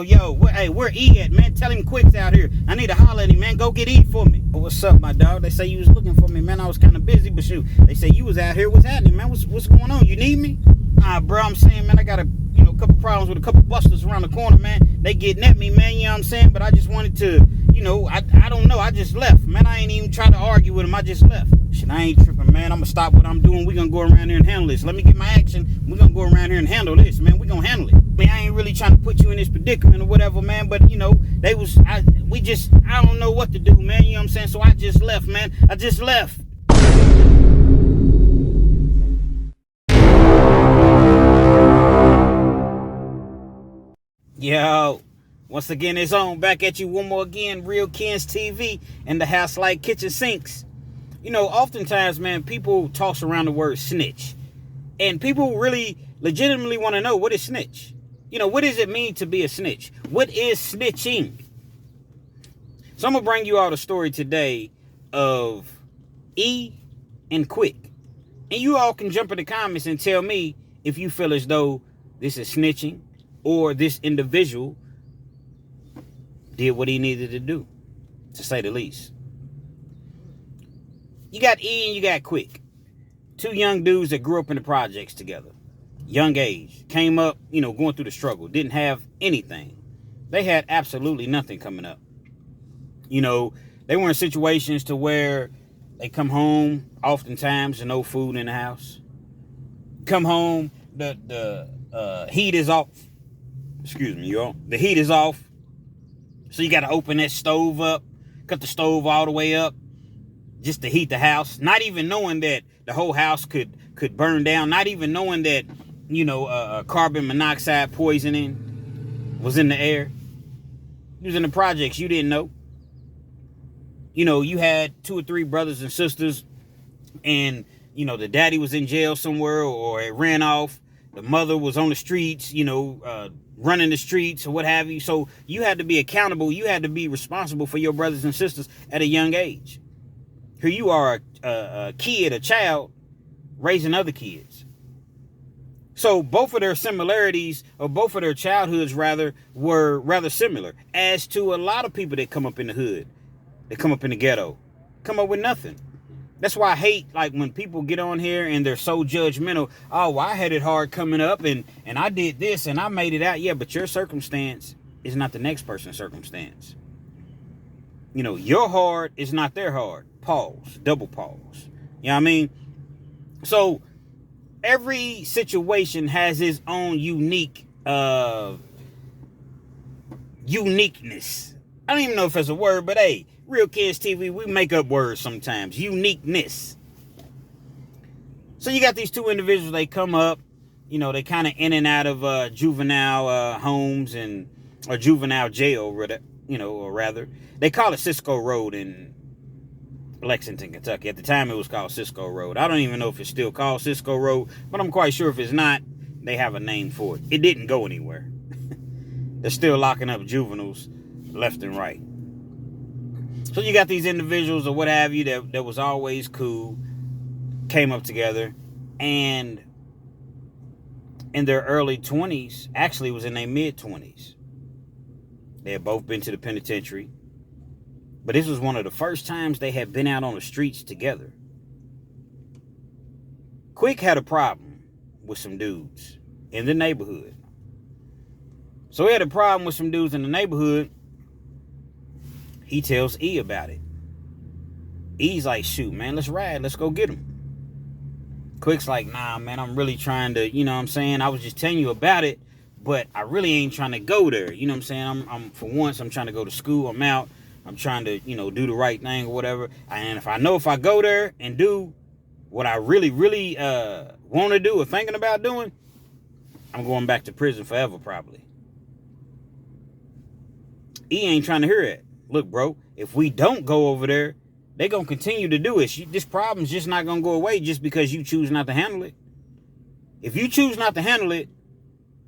Yo, where E at, man? Tell him Quick's out here. I need to holler at him, man. Go get E for me. Oh, what's up, my dog? They say you was looking for me, man. I was kind of busy, but shoot, they say you was out here. What's happening, man? What's going on? You need me? Bro, I'm saying, man, I got a couple problems with a couple busters around the corner, man. They getting at me, man. You know what I'm saying? But I just wanted to, I don't know. I just left, man. I ain't even trying to argue with him. I just left. Shit, I ain't tripping, man. I'm gonna stop what I'm doing. We gonna go around here and handle this. Let me get my action. We gonna go around here and handle this, man. We gonna handle it. I mean, I ain't really trying to put you in this predicament or whatever, man. But I don't know what to do, man. You know what I'm saying? So I just left, man. I just left. Yo, once again, it's on. Back at you one more again. Real Kens TV and the house like kitchen sinks. Oftentimes, man, people toss around the word snitch. And people really legitimately want to know, what is snitch? What does it mean to be a snitch? What is snitching? So I'm going to bring you out a story today of E and Quick. And you all can jump in the comments and tell me if you feel as though this is snitching or this individual did what he needed to do, to say the least. You got E and you got Quick. Two young dudes that grew up in the projects together. Young age. Came up, going through the struggle. Didn't have anything. They had absolutely nothing coming up. They were in situations to where they come home oftentimes and no food in the house. Come home, the heat is off. Excuse me, y'all. The heat is off. So you got to open that stove up. Cut the stove all the way up. Just to heat the house, not even knowing that the whole house could burn down, not even knowing that, carbon monoxide poisoning was in the air. You was in the projects, you didn't know. You had 2 or 3 brothers and sisters, and, the daddy was in jail somewhere or it ran off. The mother was on the streets, running the streets or what have you. So you had to be accountable. You had to be responsible for your brothers and sisters at a young age. Here you are, a kid, a child, raising other kids. So both of their similarities, or both of their childhoods, rather, were rather similar. As to a lot of people that come up in the hood, that come up in the ghetto, come up with nothing. That's why I hate, when people get on here and they're so judgmental. Oh, well, I had it hard coming up, and I did this, and I made it out. Yeah, but your circumstance is not the next person's circumstance. Your hard is not their hard. Pause. Double pause. You know what I mean? So every situation has its own uniqueness. I don't even know if it's a word, but hey, Real Kids TV, we make up words sometimes. Uniqueness. So you got these two individuals, they come up, they kind of in and out of juvenile homes or juvenile jail, or rather. They call it Cisco Road in Lexington, Kentucky. At the time, it was called Cisco Road. I don't even know if it's still called Cisco Road, but I'm quite sure if it's not, they have a name for it. It didn't go anywhere. They're still locking up juveniles left and right. So you got these individuals or what have you that was always cool, came up together, and in their early 20s, actually it was in their mid-20s. They had both been to the penitentiary. But this was one of the first times they had been out on the streets together. Quick had a problem with some dudes in the neighborhood. So he had a problem with some dudes in the neighborhood. He tells E about it. E's like, shoot, man, let's ride. Let's go get him. Quick's like, nah, man, I'm really trying to, I was just telling you about it, but I really ain't trying to go there. You know what I'm saying? I'm for once, I'm trying to go to school. I'm out. I'm trying to, do the right thing or whatever. And if I go there and do what I really, really want to do or thinking about doing, I'm going back to prison forever, probably. E ain't trying to hear it. Look, bro, if we don't go over there, they're going to continue to do it. This problem's just not going to go away just because you choose not to handle it. If you choose not to handle it,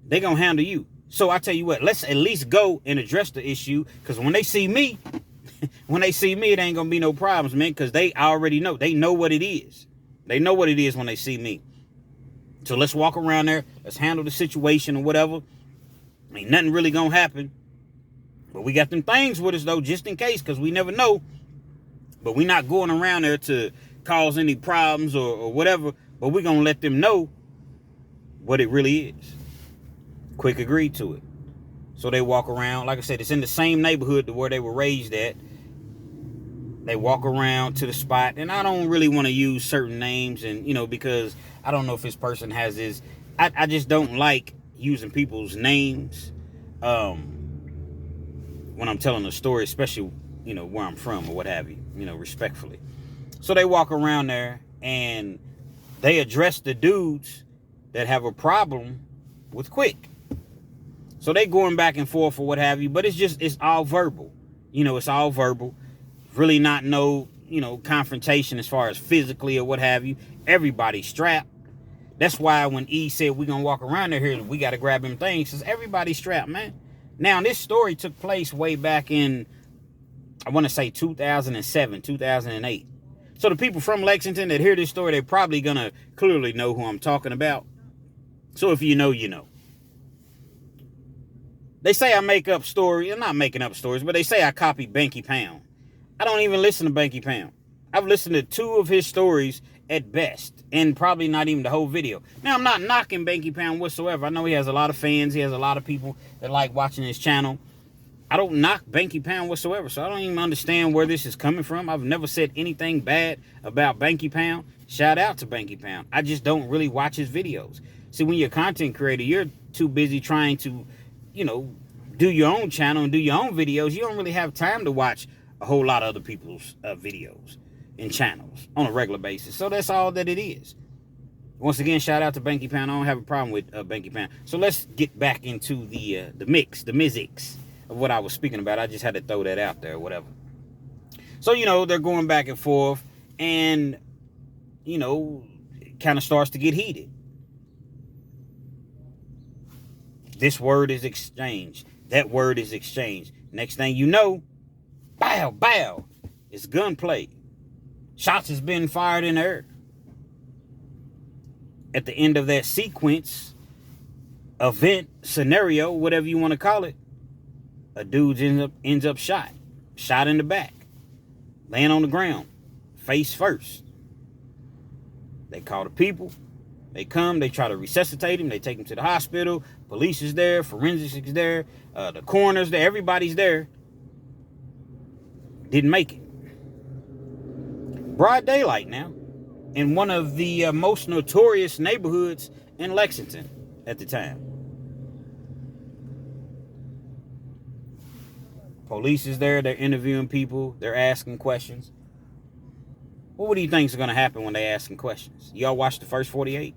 they're going to handle you. So I tell you what, let's at least go and address the issue, because when they see me, it ain't going to be no problems, man, because they already know. They know what it is. They know what it is when they see me. So let's walk around there. Let's handle the situation or whatever. Ain't nothing really going to happen. But we got them things with us, though, just in case, because we never know. But we're not going around there to cause any problems or whatever. But we're going to let them know what it really is. Quick agreed to it. So they walk around. Like I said, it's in the same neighborhood to where they were raised at. They walk around to the spot. And I don't really want to use certain names. And, because I don't know if this person has this. I just don't like using people's names when I'm telling a story, especially, where I'm from or what have you, respectfully. So they walk around there and they address the dudes that have a problem with Quick. So they going back and forth or what have you, but it's all verbal. It's all verbal. Really not no, confrontation as far as physically or what have you. Everybody's strapped. That's why when E said we're going to walk around there here, we got to grab him things, because everybody's strapped, man. Now, this story took place way back in, I want to say 2007, 2008. So the people from Lexington that hear this story, they're probably going to clearly know who I'm talking about. So if you know, you know. They say I make up stories. I'm not making up stories, but they say I copy Banky Pound. I don't even listen to Banky Pound. I've listened to 2 of his stories at best, and probably not even the whole video. Now, I'm not knocking Banky Pound whatsoever. I know he has a lot of fans. He has a lot of people that like watching his channel. I don't knock Banky Pound whatsoever, so I don't even understand where this is coming from. I've never said anything bad about Banky Pound. Shout out to Banky Pound. I just don't really watch his videos. See, when you're a content creator, you're too busy trying to, do your own channel and do your own videos. You don't really have time to watch a whole lot of other people's videos and channels on a regular basis. So that's all that it is. Once again, shout out to Banky Pound. I don't have a problem with Banky Pound. So let's get back into the myzics of what I was speaking about. I just had to throw that out there or whatever. So, they're going back and forth, and, it kind of starts to get heated. This word is exchanged. That word is exchanged. Next thing you know, bow, bow, it's gunplay. Shots has been fired in the air. At the end of that sequence, event, scenario, whatever you want to call it, a dude ends up shot in the back, laying on the ground, face first. They call the people. They come, they try to resuscitate him. They take him to the hospital. Police is there, forensics is there, the coroner's there, everybody's there. Didn't make it. Broad daylight now, in one of the most notorious neighborhoods in Lexington at the time. Police is there, they're interviewing people, they're asking questions. Well, what do you think is going to happen when they're asking questions? Y'all watch the first 48?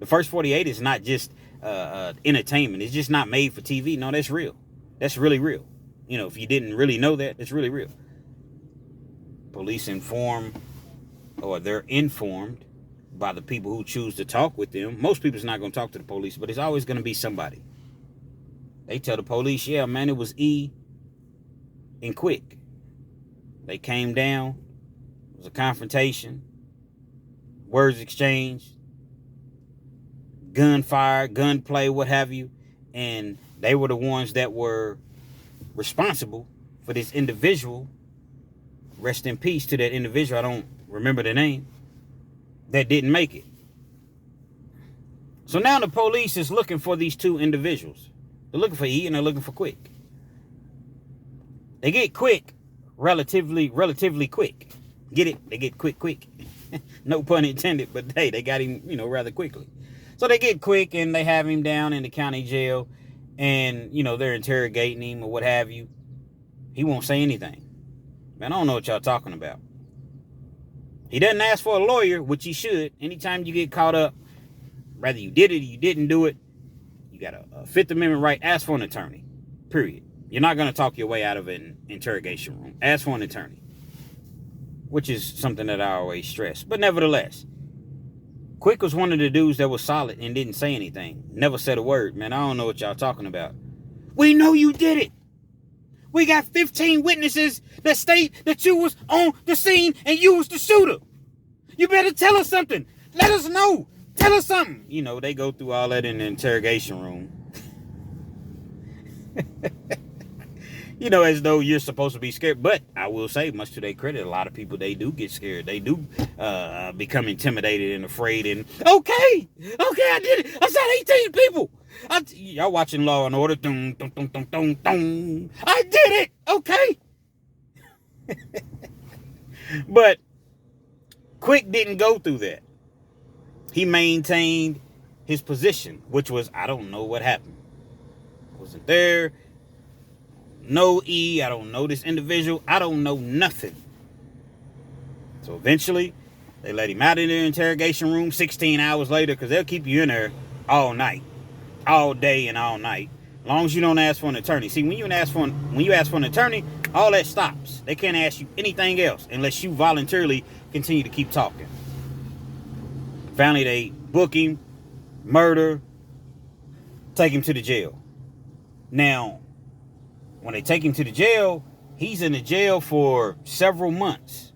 The first 48 is not just entertainment. It's just not made for TV. No, that's real. That's really real. If you didn't really know that, it's really real. Police they're informed by the people who choose to talk with them. Most people's not going to talk to the police, but it's always going to be somebody. They tell the police, yeah, man, it was E and Quick. They came down. It was a confrontation. Words exchanged. Gunfire, gunplay, what have you. And they were the ones that were responsible for this individual. Rest in peace to that individual. I don't remember the name. That didn't make it. So now the police is looking for these 2 individuals. They're looking for E and they're looking for Quick. They get Quick relatively quick. Get it? They get quick. No pun intended, but hey, they got him, rather quickly. So they get Quick and they have him down in the county jail, and, they're interrogating him or what have you. He won't say anything. Man, I don't know what y'all talking about. He doesn't ask for a lawyer, which he should. Anytime you get caught up, whether you did it or you didn't do it, you got a Fifth Amendment right. Ask for an attorney, period. You're not going to talk your way out of an interrogation room. Ask for an attorney, which is something that I always stress. But nevertheless, Quick was one of the dudes that was solid and didn't say anything. Never said a word. Man, I don't know what y'all talking about. We know you did it. We got 15 witnesses that state that you was on the scene and you was the shooter. You better tell us something. Let us know. Tell us something. They go through all that in the interrogation room. as though you're supposed to be scared. But I will say, much to their credit, a lot of people, they do get scared. They do become intimidated and afraid. And okay, I did it. I shot 18 people. Y'all watching Law and Order. Dun, dun, dun, dun, dun, dun. I did it. Okay. But Quick didn't go through that. He maintained his position, which was, I don't know what happened. I wasn't there. No E. I don't know this individual. I don't know nothing. So eventually, they let him out of the interrogation room 16 hours later, because they'll keep you in there all night, all day and all night, as long as you don't ask for an attorney. See, when you ask for an attorney, all that stops. They can't ask you anything else unless you voluntarily continue to keep talking. Finally, they book him, murder, take him to the jail. Now, when they take him to the jail, he's in the jail for several months.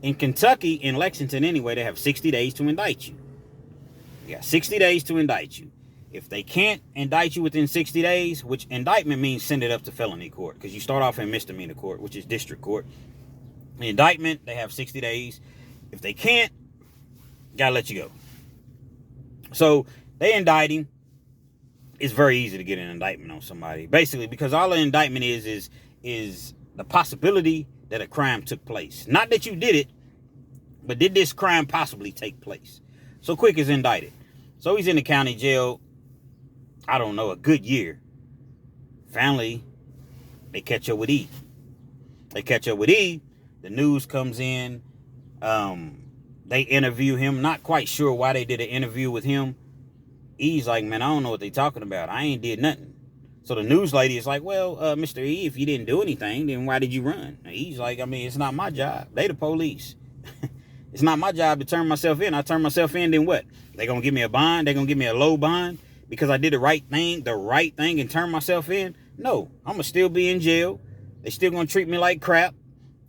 In Kentucky, in Lexington anyway, they have 60 days to indict you. You got 60 days to indict you. If they can't indict you within 60 days, which indictment means send it up to felony court, because you start off in misdemeanor court, which is district court. The indictment, they have 60 days. If they can't, gotta let you go. So they indict him. It's very easy to get an indictment on somebody, basically, because all an indictment is the possibility that a crime took place. Not that you did it, but did this crime possibly take place? So Quick is indicted. So he's in the county jail, I don't know, a good year. Finally, they catch up with E. The news comes in. They interview him. Not quite sure why they did an interview with him. E's like, man, I don't know what they talking about. I ain't did nothing. So the news lady is like, well, Mr. E, if you didn't do anything, then why did you run? And E's like, I mean, it's not my job. They the police. It's not my job to turn myself in. I turn myself in, then what? They gonna give me a bond? They gonna give me a low bond because I did the right thing and turn myself in? No, I'm gonna still be in jail. They still gonna treat me like crap.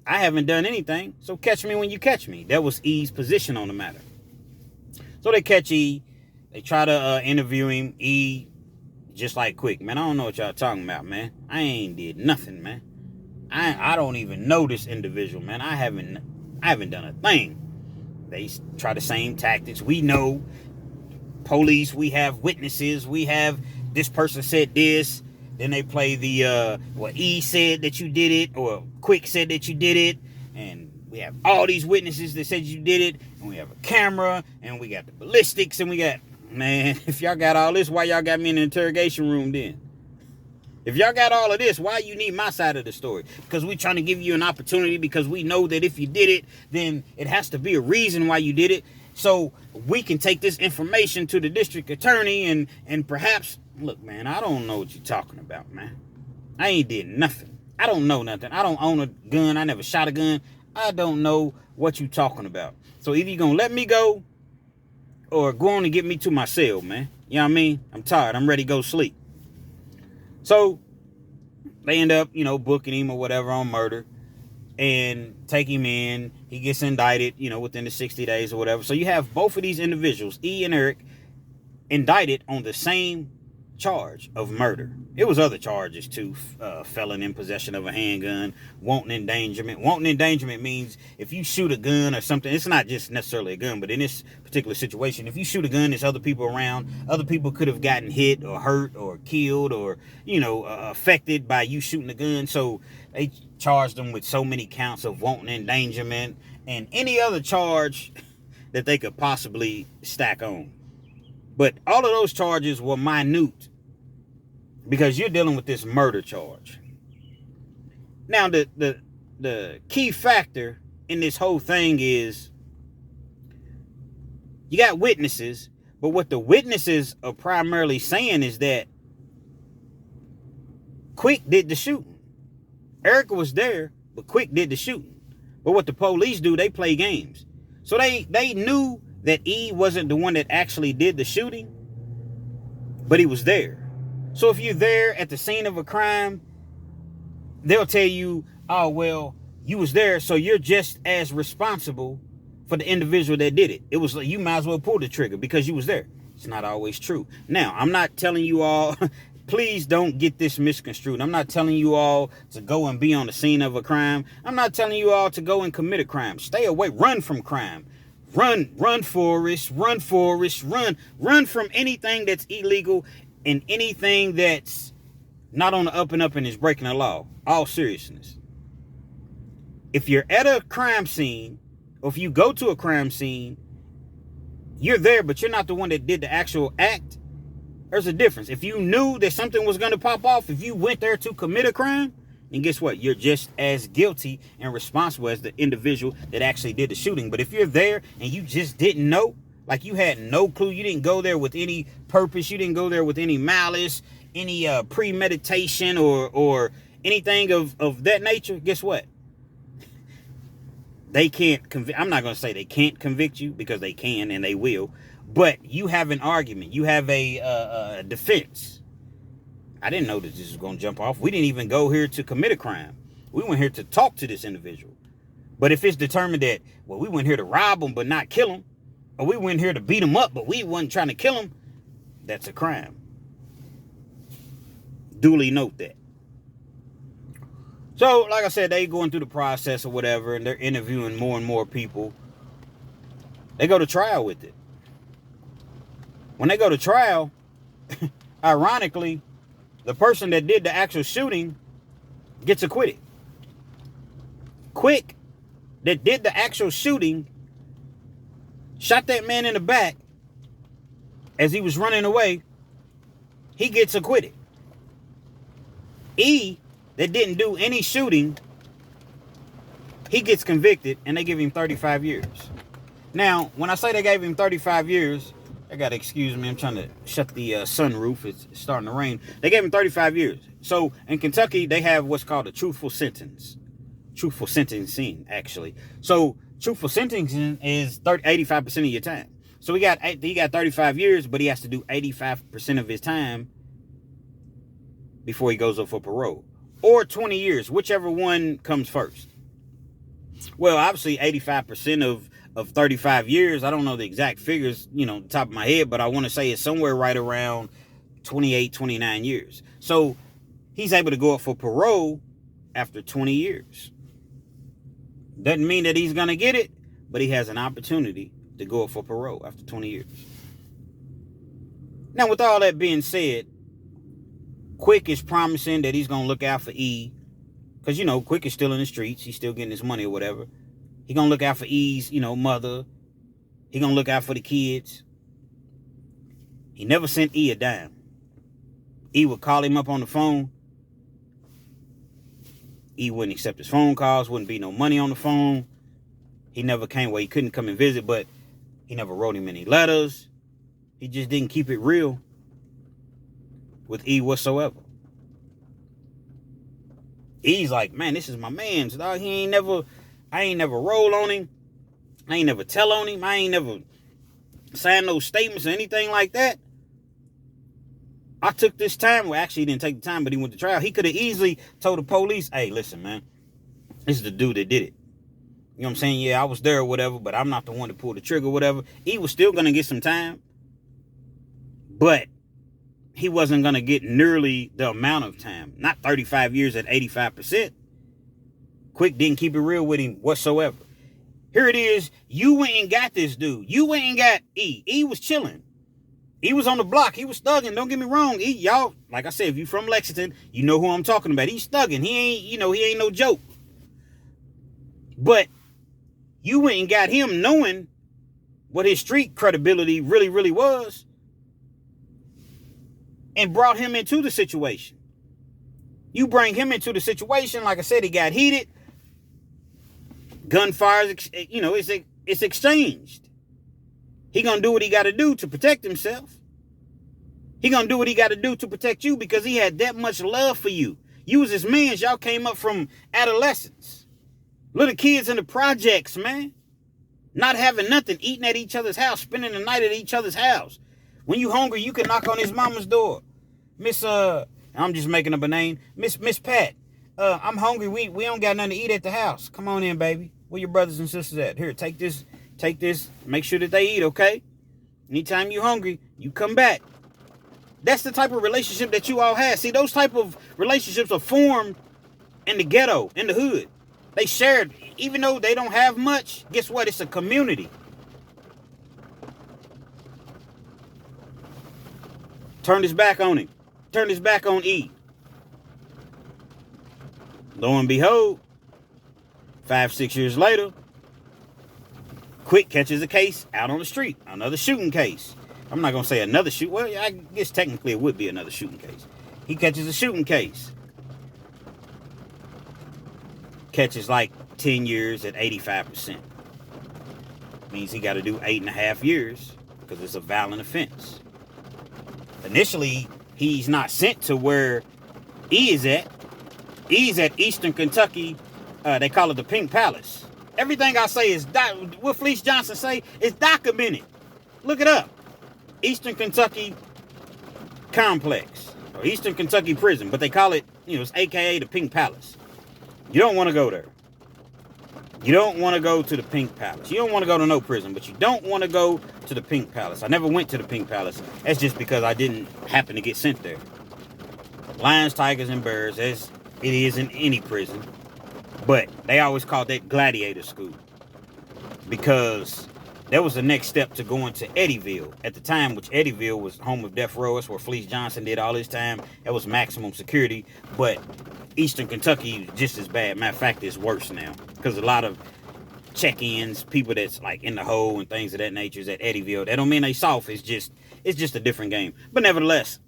I haven't done anything, so catch me when you catch me. That was E's position on the matter. So they catch E. They try to interview him. E, just like Quick, man, I don't know what y'all talking about, man. I ain't did nothing, man. I don't even know this individual, man. I haven't done a thing. They try the same tactics. We know police. We have witnesses. We have this person said this. Then they play the E said that you did it, or Quick said that you did it, and we have all these witnesses that said you did it, and we have a camera, and we got the ballistics, and we got, man, if y'all got all this, why y'all got me in the interrogation room then? If y'all got all of this, why you need my side of the story? Because we trying to give you an opportunity, because we know that if you did it, then it has to be a reason why you did it. So we can take this information to the district attorney and perhaps, look, man, I don't know what you're talking about, man. I ain't did nothing. I don't know nothing. I don't own a gun. I never shot a gun. I don't know what you talking about. So either you're going to let me go or go on and get me to my cell, man. You know what I mean? I'm tired. I'm ready to go sleep. So they end up, booking him or whatever on murder and take him in. He gets indicted, within the 60 days or whatever. So you have both of these individuals, E and Eric, indicted on the same charge of murder. It was other charges too, felon in possession of a handgun, wanton endangerment. Wanton endangerment means if you shoot a gun or something, it's not just necessarily a gun, but in this particular situation, if you shoot a gun, there's other people around. Other people could have gotten hit or hurt or killed or, affected by you shooting a gun. So they charged them with so many counts of wanton endangerment and any other charge that they could possibly stack on. But all of those charges were minute because you're dealing with this murder charge. Now, the key factor in this whole thing is you got witnesses, but what the witnesses are primarily saying is that Quick did the shooting. Erica was there, but Quick did the shooting. But what the police do, they play games. So they knew that E wasn't the one that actually did the shooting, but he was there. So if you're there at the scene of a crime, they'll tell you, oh, well, you was there, so you're just as responsible for the individual that did it. It was like you might as well pull the trigger because you was there. It's not always true. Now, I'm not telling you all please don't get this misconstrued. I'm not telling you all to go and be on the scene of a crime. I'm not telling you all to go and commit a crime. Stay away. Run from crime. Run, Forrest. Run, Forrest. Run from anything that's illegal and anything that's not on the up and up and is breaking the law. All seriousness. If you're at a crime scene, or if you go to a crime scene, you're there, but you're not the one that did the actual act. There's a difference. If you knew that something was going to pop off, if you went there to commit a crime, and guess what? You're just as guilty and responsible as the individual that actually did the shooting. But if you're there and you just didn't know, like you had no clue, you didn't go there with any purpose, you didn't go there with any malice, any premeditation or anything of that nature, guess what? They can't I'm not going to say they can't convict you, because they can and they will. But you have an argument. You have a defense. I didn't know that this was going to jump off. We didn't even go here to commit a crime. We went here to talk to this individual. But if it's determined that, well, we went here to rob him but not kill him, or we went here to beat him up but we wasn't trying to kill him, that's a crime. Duly note that. So, like I said, they going through the process or whatever, and they're interviewing more and more people. They go to trial with it. When they go to trial, ironically, the person that did the actual shooting gets acquitted. Quick, that did the actual shooting, shot that man in the back as he was running away. He gets acquitted. E, that didn't do any shooting, he gets convicted, and they give him 35 years. Now, when I say they gave him 35 years, I gotta excuse me, I'm trying to shut the sunroof. It's starting to rain. They gave him 35 years. So in Kentucky, they have what's called a truthful sentence. Truthful sentencing, actually. So truthful sentencing is 85% of your time. So he got 35 years, but he has to do 85% of his time before he goes up for parole. Or 20 years, whichever one comes first. Well, obviously 85% of 35 years, I don't know the exact figures, top of my head, but I want to say it's somewhere right around 28, 29 years. So he's able to go up for parole after 20 years. Doesn't mean that he's going to get it, but he has an opportunity to go up for parole after 20 years. Now, with all that being said, Quick is promising that he's going to look out for E. Because, Quick is still in the streets. He's still getting his money or whatever. He going to look out for E's, mother. He going to look out for the kids. He never sent E a dime. E would call him up on the phone. E wouldn't accept his phone calls. Wouldn't be no money on the phone. He never came where he couldn't come and visit, but he never wrote him any letters. He just didn't keep it real with E whatsoever. E's like, man, this is my man's, dog. I ain't never roll on him. I ain't never tell on him. I ain't never signed no statements or anything like that. I took this time. Well, actually, he didn't take the time, but he went to trial. He could have easily told the police, hey, listen, man, this is the dude that did it. You know what I'm saying? Yeah, I was there or whatever, but I'm not the one to pull the trigger or whatever. He was still going to get some time, but he wasn't going to get nearly the amount of time. Not 35 years at 85%. Quick didn't keep it real with him whatsoever. Here it is. You went and got this dude. You went and got E. E was chilling. E was on the block. He was thugging. Don't get me wrong. E, y'all, like I said, if you from Lexington, you know who I'm talking about. He's thugging. He ain't no joke. But you went and got him knowing what his street credibility really, really was, and brought him into the situation. You bring him into the situation, like I said, he got heated. Gunfire, it's exchanged. He gonna do what he got to do to protect himself. He gonna do what he got to do to protect you because he had that much love for you. You was his man. Y'all came up from adolescence. Little kids in the projects, man. Not having nothing, eating at each other's house, spending the night at each other's house. When you hungry, you can knock on his mama's door. Miss, I'm just making up a name. Miss Pat, I'm hungry. We don't got nothing to eat at the house. Come on in, baby. Where your brothers and sisters at? Here, take this. Make sure that they eat, okay? Anytime you hungry, you come back. That's the type of relationship that you all had. See, those type of relationships are formed in the ghetto, in the hood. They shared, even though they don't have much, guess what? It's a community. Turned his back on him. Turned his back on E. Lo and behold, 5-6 years later, Quick catches a case out on the street. Another shooting case. I'm not going to say another shoot. Well, I guess technically it would be another shooting case. He catches a shooting case. Catches like 10 years at 85%. Means he got to do 8.5 years because it's a violent offense. Initially, he's not sent to where E is at. E's at Eastern Kentucky. They call it the Pink Palace. Everything I say is, what Fleece Johnson say is documented. Look it up. Eastern Kentucky Complex. Or Eastern Kentucky Prison. But they call it, it's AKA the Pink Palace. You don't want to go there. You don't want to go to the Pink Palace. You don't want to go to no prison, but you don't want to go to the Pink Palace. I never went to the Pink Palace. That's just because I didn't happen to get sent there. Lions, tigers, and bears, as it is in any prison. But they always called that gladiator school. Because that was the next step to going to Eddyville. At the time, which Eddyville was home of death row. That's where Fleece Johnson did all his time. That was maximum security. But Eastern Kentucky is just as bad. Matter of fact, it's worse now. Because a lot of check-ins, people that's like in the hole and things of that nature is at Eddyville. That don't mean they soft. It's just a different game. But nevertheless,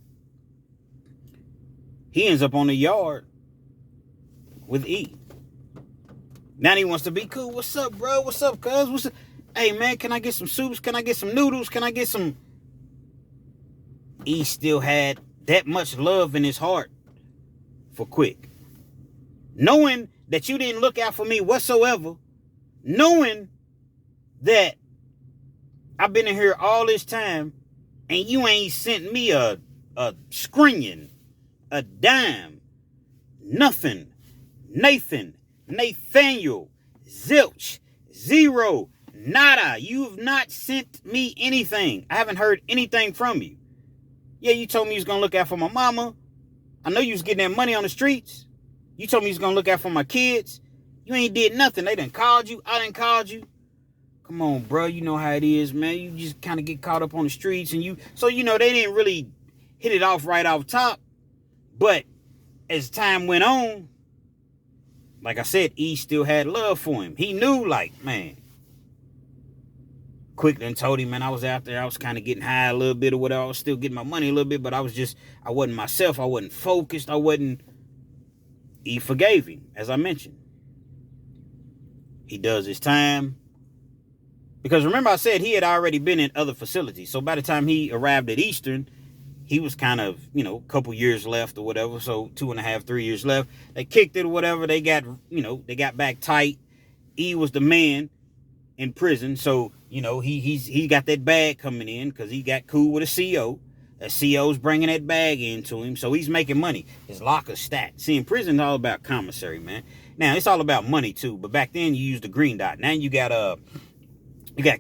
he ends up on the yard with E. Now he wants to be cool. What's up, bro? What's up, cuz? What's up? Hey, man, can I get some soups? Can I get some noodles? Can I get some... E still had that much love in his heart for Quick. Knowing that you didn't look out for me whatsoever. Knowing that I've been in here all this time and you ain't sent me a screen, a dime, nothing, Nathan, Nathaniel, zilch, zero, nada. You have not sent me anything. I haven't heard anything from you. Yeah, you told me you was going to look out for my mama. I know you was getting that money on the streets. You told me you was going to look out for my kids. You ain't did nothing. They done called you. I done called you. Come on, bro. You know how it is, man. You just kind of get caught up on the streets. So, they didn't really hit it off right off top. But as time went on, like I said, E still had love for him. He knew, like, man. Quick done told him, man, I was out there. I was kind of getting high a little bit or whatever. I was still getting my money a little bit, but I wasn't myself. I wasn't focused. E forgave him, as I mentioned. He does his time. Because remember I said he had already been in other facilities. So by the time he arrived at Eastern, he was kind of, a couple years left or whatever. So 2.5, 3 years left. They kicked it or whatever. They got, they got back tight. E was the man in prison. So, he got that bag coming in because he got cool with a CO. A CO's bringing that bag into him. So he's making money. His locker's stacked. See, in prison, it's all about commissary, man. Now, it's all about money, too. But back then, you used the green dot. Now you got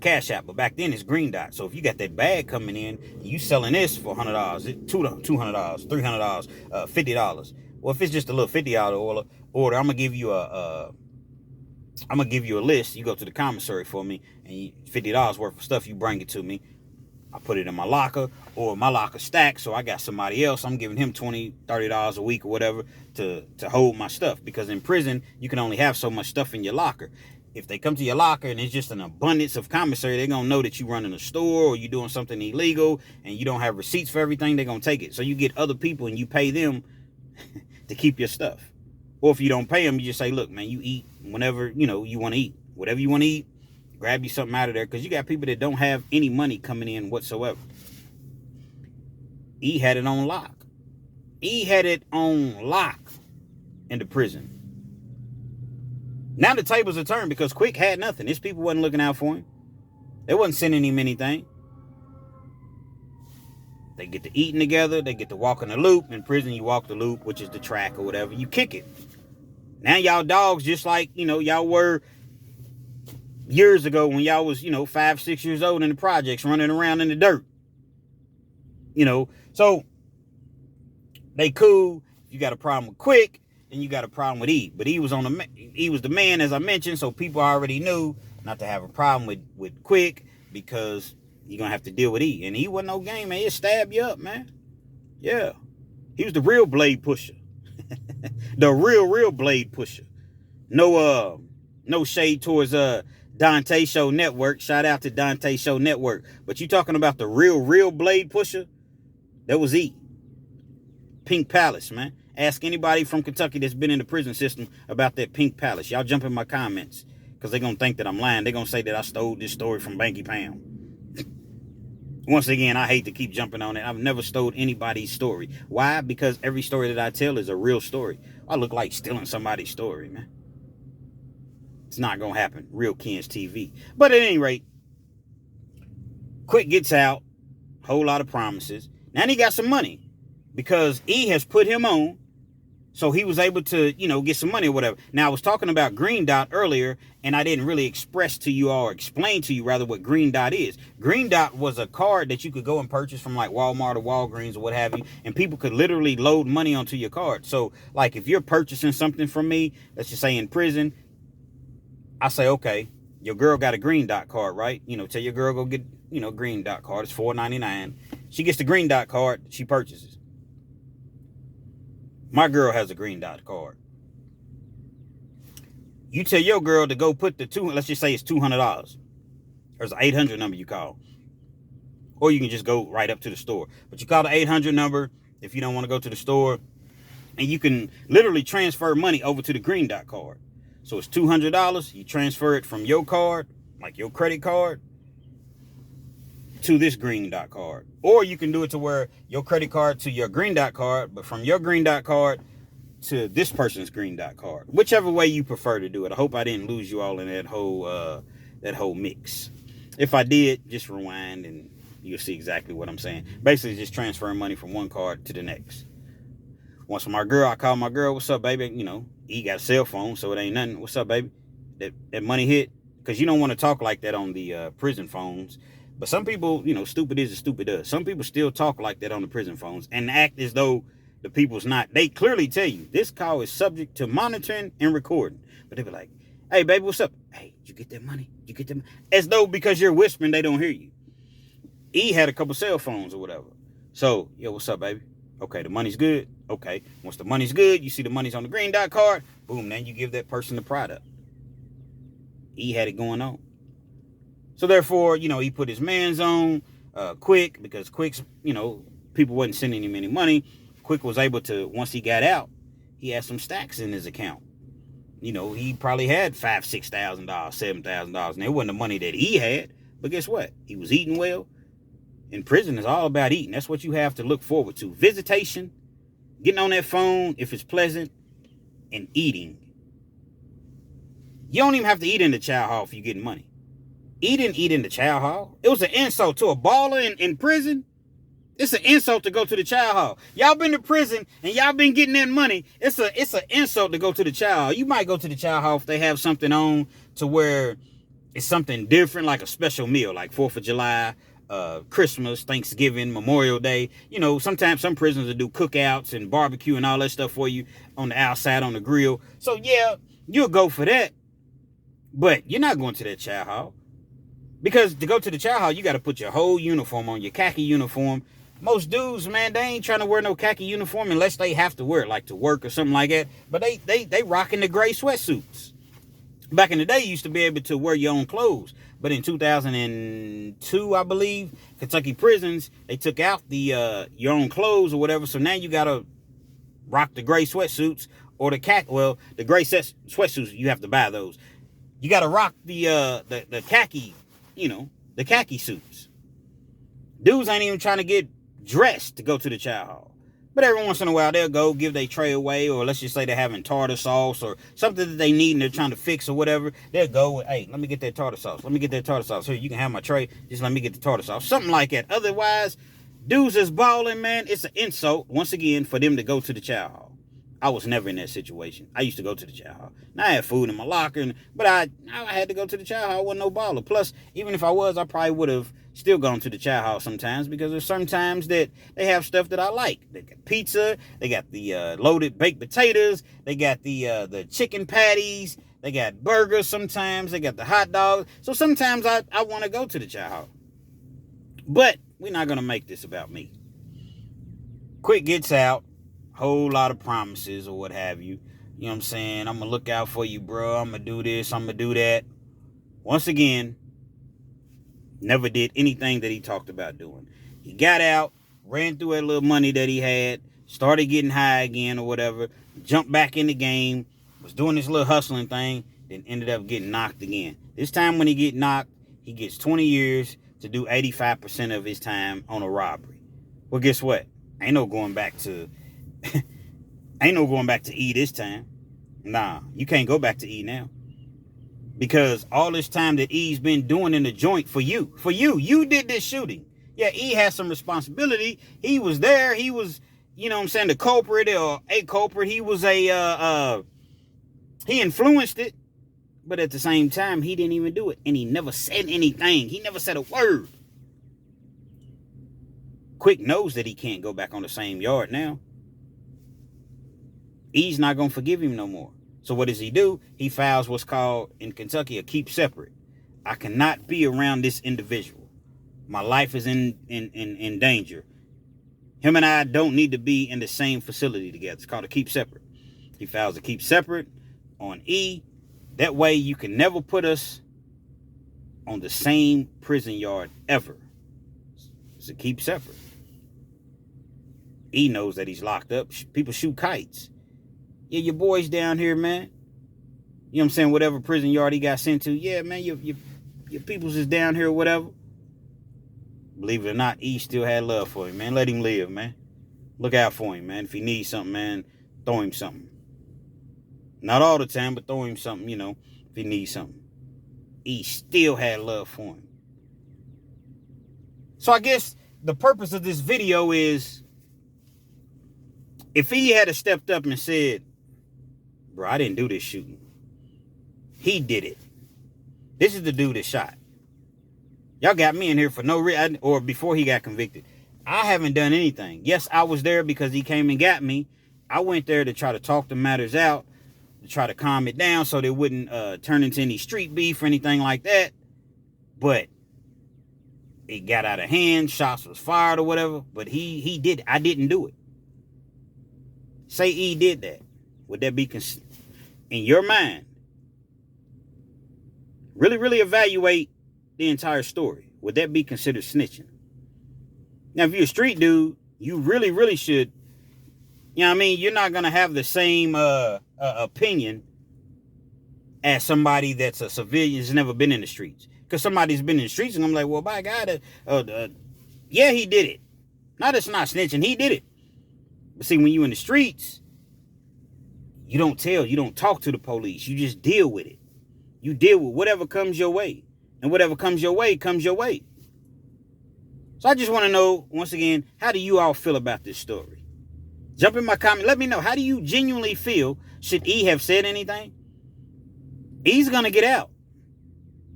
Cash App. But back then, it's green dot. So if you got that bag coming in, you selling this for $100, $200, $300, $50. Well, if it's just a little $50 order, I'm gonna give you a list. You go to the commissary for me, and $50 worth of stuff. You bring it to me. I put it in my locker, or my locker stacked, so I got somebody else. I'm giving him $20, $30 a week or whatever to hold my stuff. Because in prison, you can only have so much stuff in your locker. If they come to your locker and it's just an abundance of commissary, they're going to know that you're running a store or you're doing something illegal and you don't have receipts for everything, they're going to take it. So you get other people and you pay them to keep your stuff. Or if you don't pay them, you just say, look, man, you eat whenever, you want to eat. Whatever you want to eat, grab you something out of there. Because you got people that don't have any money coming in whatsoever. E had it on lock. E had it on lock in the prison. Now the tables are turned because Quick had nothing. His people wasn't looking out for him. They wasn't sending him anything. They get to eating together. They get to walk in the loop. In prison, you walk the loop, which is the track or whatever. You kick it. Now y'all dogs just like, y'all were years ago when y'all was, 5, 6 years old in the projects running around in the dirt. So They cool. You got a problem with Quick, and you got a problem with E. But he was the man, as I mentioned, so people already knew not to have a problem with Quick, because you're gonna have to deal with E. And E wasn't no game, man. He'll stab you up, man. Yeah. He was the real blade pusher. The real blade pusher. No shade towards Dante Show Network. Shout out to Dante Show Network. But you talking about the real blade pusher? That was E. Pink Palace, man. Ask anybody from Kentucky that's been in the prison system about that Pink Palace. Y'all jump in my comments, because they're going to think that I'm lying. They're going to say that I stole this story from Banky Pam. Once again, I hate to keep jumping on it. I've never stole anybody's story. Why? Because every story that I tell is a real story. I look like stealing somebody's story, man. It's not going to happen. Real Kens TV. But at any rate, Quick gets out. Whole lot of promises. Now he got some money, because E has put him on. So he was able to, get some money or whatever. Now, I was talking about Green Dot earlier, and I didn't really explain to you rather, what Green Dot is. Green Dot was a card that you could go and purchase from like Walmart or Walgreens or what have you, and people could literally load money onto your card. So, like, if you're purchasing something from me, let's just say in prison, I say, okay, your girl got a Green Dot card, right? Tell your girl go get, Green Dot card. It's $4.99. She gets the Green Dot card, she purchases. My girl has a Green Dot card. You tell your girl to go put let's just say it's $200. There's an 800 number you call. Or you can just go right up to the store. But you call the 800 number if you don't want to go to the store. And you can literally transfer money over to the Green Dot card. So it's $200. You transfer it from your card, like your credit card, to this Green Dot card. Or you can do it to where your credit card to your Green Dot card, but from your Green Dot card to this person's Green Dot card. Whichever way you prefer to do it. I hope I didn't lose you all in that whole mix. If I did, just rewind and you'll see exactly what I'm saying. Basically, just transferring money from one card to the next. Once I call my girl, what's up, baby? E got a cell phone, so it ain't nothing. What's up, baby? That money hit? Because you don't want to talk like that on the prison phones. But some people, stupid is as stupid does. Some people still talk like that on the prison phones and act as though the people's not. They clearly tell you this call is subject to monitoring and recording. But they be like, hey, baby, what's up? Hey, did you get that money? Did you get that money? As though because you're whispering, they don't hear you. E had a couple cell phones or whatever. So, yo, what's up, baby? Okay, the money's good. Okay, once the money's good, you see the money's on the Green Dot card. Boom, then you give that person the product. E had it going on. So therefore, he put his mans on Quick, because Quick's, people wasn't sending him any money. Quick was able to, once he got out, he had some stacks in his account. He probably had $5,000, $6,000, $7,000, and it wasn't the money that he had. But guess what? He was eating well. In prison, it's all about eating. That's what you have to look forward to. Visitation, getting on that phone if it's pleasant, and eating. You don't even have to eat in the chow hall if you're getting money. He didn't eat in the chow hall. It was an insult to a baller in prison. It's an insult to go to the chow hall. Y'all been to prison and y'all been getting that money. It's an insult to go to the chow hall. You might go to the chow hall if they have something on to where it's something different, like a special meal, like 4th of July, Christmas, Thanksgiving, Memorial Day. Sometimes some prisons will do cookouts and barbecue and all that stuff for you on the outside on the grill. So yeah, you'll go for that. But you're not going to that chow hall. Because to go to the chow hall, you got to put your whole uniform on, your khaki uniform. Most dudes, man, they ain't trying to wear no khaki uniform unless they have to wear it, like to work or something like that. But they rocking the gray sweatsuits. Back in the day, you used to be able to wear your own clothes. But in 2002, I believe, Kentucky prisons, they took out the your own clothes or whatever. So now you got to rock the gray sweatsuits or the khaki. Well, the gray sweatsuits, you have to buy those. You got to rock the khaki, the khaki suits. Dudes ain't even trying to get dressed to go to the chow hall. But every once in a while, they'll go give their tray away, or let's just say they're having tartar sauce or something that they need and they're trying to fix or whatever. They'll go, hey, let me get that tartar sauce. Let me get that tartar sauce. Here, you can have my tray. Just let me get the tartar sauce. Something like that. Otherwise, dudes is balling, man. It's an insult, once again, for them to go to the chow hall. I was never in that situation. I used to go to the chow hall. Now I had food in my locker, but I had to go to the chow hall. I wasn't no baller. Plus, even if I was, I probably would have still gone to the chow hall sometimes, because there's some times that they have stuff that I like. They got pizza. They got the loaded baked potatoes. They got the chicken patties. They got burgers sometimes. They got the hot dogs. So sometimes I want to go to the chow hall. But we're not going to make this about me. Quick gets out. Whole lot of promises or what have you. You know what I'm saying? I'm going to look out for you, bro. I'm going to do this. I'm going to do that. Once again, never did anything that he talked about doing. He got out, ran through that little money that he had, started getting high again or whatever, jumped back in the game, was doing this little hustling thing, then ended up getting knocked again. This time when he get knocked, he gets 20 years to do 85% of his time on a robbery. Well, guess what? Ain't no going back to E this time. Nah, you can't go back to E now. Because all this time that E's been doing in the joint for you did this shooting. Yeah, E has some responsibility. He was there. He was, you know what I'm saying, the culprit or a culprit. He was he influenced it. But at the same time, he didn't even do it. And he never said anything. He never said a word. Quick knows that he can't go back on the same yard now. E's not going to forgive him no more. So what does he do? He files what's called in Kentucky a keep separate. I cannot be around this individual. My life is in danger. Him and I don't need to be in the same facility together. It's called a keep separate. He files a keep separate on E. That way you can never put us on the same prison yard ever. It's a keep separate. E knows that he's locked up. People shoot kites. Yeah, your boy's down here, man. You know what I'm saying? Whatever prison yard he got sent to. Yeah, man, your peoples is down here or whatever. Believe it or not, E still had love for him, man. Let him live, man. Look out for him, man. If he needs something, man, throw him something. Not all the time, but throw him something, you know, if he needs something. E still had love for him. So I guess the purpose of this video is, if he had stepped up and said, bro, I didn't do this shooting. He did it. This is the dude that shot. Y'all got me in here for no reason, or before he got convicted. I haven't done anything. Yes, I was there because he came and got me. I went there to try to talk the matters out, to try to calm it down so they wouldn't turn into any street beef or anything like that. But it got out of hand. Shots was fired or whatever. But he did it. I didn't do it. Say E did that. Would that be in your mind? Really evaluate the entire story. Would that be considered snitching? Now, if you're a street dude, you really should, you know what I mean? You're not going to have the same opinion as somebody that's a civilian who's never been in the streets. Because somebody's been in the streets and I'm like, well, by God, yeah, he did it. Now, that's not snitching. He did it. But see, when you in the streets, you don't tell, you don't talk to the police. You just deal with it. You deal with whatever comes your way. And whatever comes your way, comes your way. So I just want to know, once again, how do you all feel about this story? Jump in my comment. Let me know. How do you genuinely feel? Should E have said anything? E's going to get out.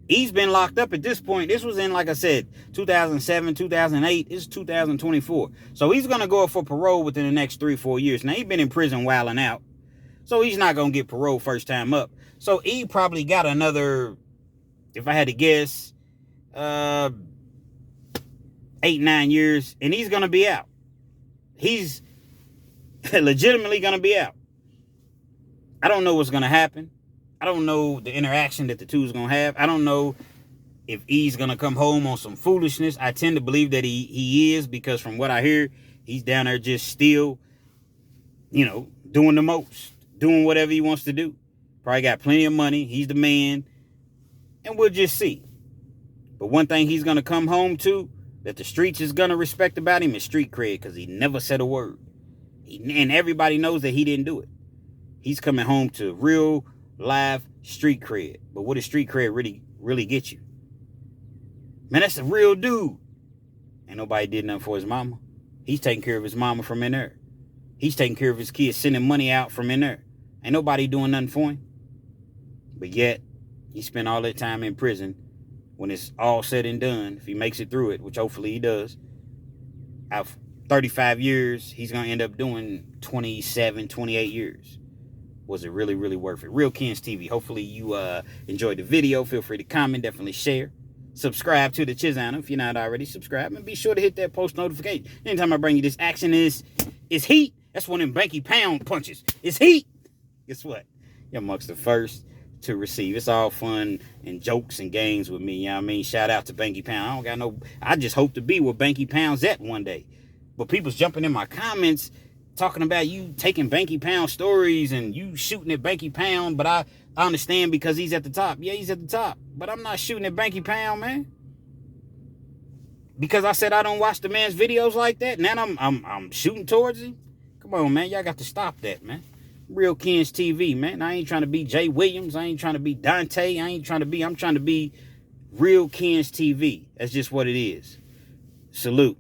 E's been locked up at this point. This was in, like I said, 2007, 2008. This is 2024. So he's going to go up for parole within the next 3-4 years. Now, he's been in prison wilding out. So he's not going to get parole first time up. So E probably got another, if I had to guess, 8-9 years. And he's going to be out. He's legitimately going to be out. I don't know what's going to happen. I don't know the interaction that the two is going to have. I don't know if E's going to come home on some foolishness. I tend to believe that he is, because from what I hear, he's down there just still, you know, doing the most, doing whatever he wants to do. Probably got plenty of money. He's the man. And we'll just see. But one thing he's going to come home to that the streets is going to respect about him is street cred, because he never said a word. And everybody knows that he didn't do it. He's coming home to real live street cred. But what does street cred really get you? Man, that's a real dude. Ain't nobody did nothing for his mama. He's taking care of his mama from in there. He's taking care of his kids, sending money out from in there. Ain't nobody doing nothing for him. But yet, he spent all that time in prison. When it's all said and done, if he makes it through it, which hopefully he does, out of 35 years, he's going to end up doing 27, 28 years. Was it really, really worth it? Real Kens TV. Hopefully you enjoyed the video. Feel free to comment. Definitely share. Subscribe to the channel if you're not already subscribed. And be sure to hit that post notification. Anytime I bring you this action is heat. That's one of them Banky Pound punches. It's heat. Guess what? You're amongst the first to receive. It's all fun and jokes and games with me. You know what I mean? Shout out to Banky Pound. I just hope to be where Banky Pound's at one day. But people's jumping in my comments talking about you taking Banky Pound stories and you shooting at Banky Pound, but I understand because he's at the top. Yeah, he's at the top. But I'm not shooting at Banky Pound, man. Because I said I don't watch the man's videos like that. Now I'm shooting towards him. Come on, man. Y'all got to stop that, man. Real Kens TV, man. I ain't trying to be Jay Williams. I ain't trying to be Dante. I'm trying to be Real Kens TV. That's just what it is. Salute.